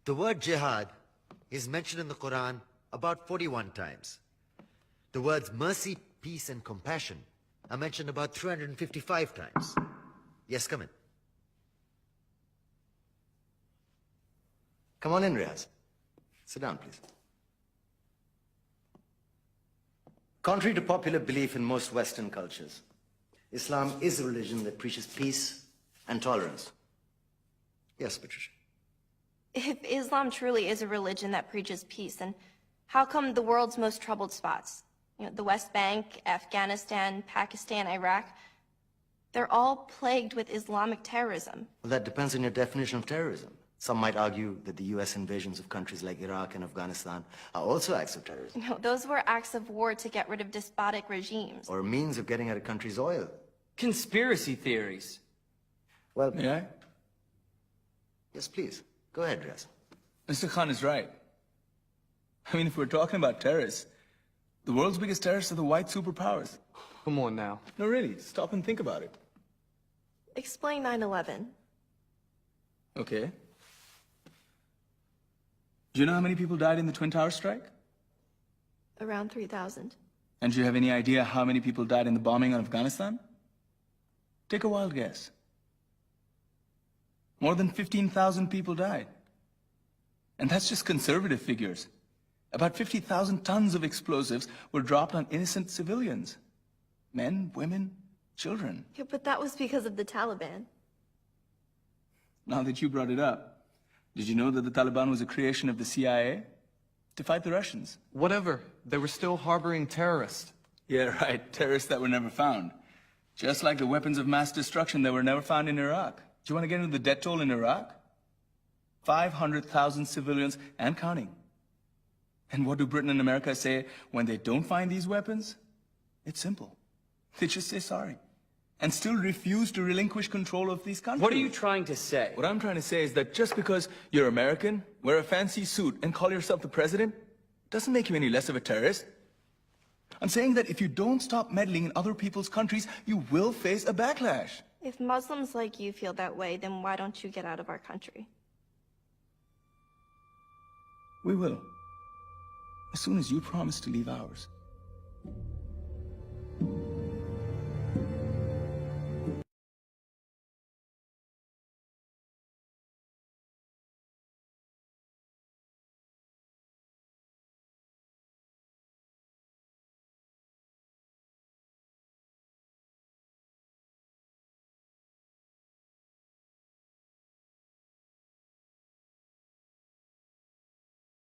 The word jihad is mentioned in the Quran about 41 times. The words mercy, peace, and compassion are mentioned about 355 times. Yes, come in. Come on in, Riaz. Sit down, please. Contrary to popular belief in most Western cultures, Islam is a religion that preaches peace and tolerance. Yes, Patricia. If Islam truly is a religion that preaches peace, then how come the world's most troubled spots, the West Bank, Afghanistan, Pakistan, Iraq, they're all plagued with Islamic terrorism? Well, that depends on your definition of terrorism. Some might argue that the U.S. invasions of countries like Iraq and Afghanistan are also acts of terrorism. No, those were acts of war to get rid of despotic regimes. Or a means of getting at a country's oil. Conspiracy theories. Well, May I? yes, please. Go ahead, Riaz. Mr. Khan is right. I mean, if we're talking about terrorists, the world's biggest terrorists are the white superpowers. Come on now. No, really, stop and think about it. Explain 9/11. Okay. Do you know how many people died in the Twin Towers strike? Around 3,000. And do you have any idea how many people died in the bombing of Afghanistan? Take a wild guess. More than 15,000 people died. And that's just conservative figures. About 50,000 tons of explosives were dropped on innocent civilians. Men, women, children. Yeah, but that was because of the Taliban. Now that you brought it up, did you know that the Taliban was a creation of the CIA to fight the Russians? Whatever. They were still harboring terrorists. Yeah, right. Terrorists that were never found. Just like the weapons of mass destruction that were never found in Iraq. Do you want to get into the death toll in Iraq? 500,000 civilians and counting. And what do Britain and America say when they don't find these weapons? It's simple. They just say sorry. And still refuse to relinquish control of these countries. What are you trying to say? What I'm trying to say is that just because you're American, wear a fancy suit, and call yourself the president, doesn't make you any less of a terrorist. I'm saying that if you don't stop meddling in other people's countries, you will face a backlash. If Muslims like you feel that way, then why don't you get out of our country? We will. As soon as you promise to leave ours.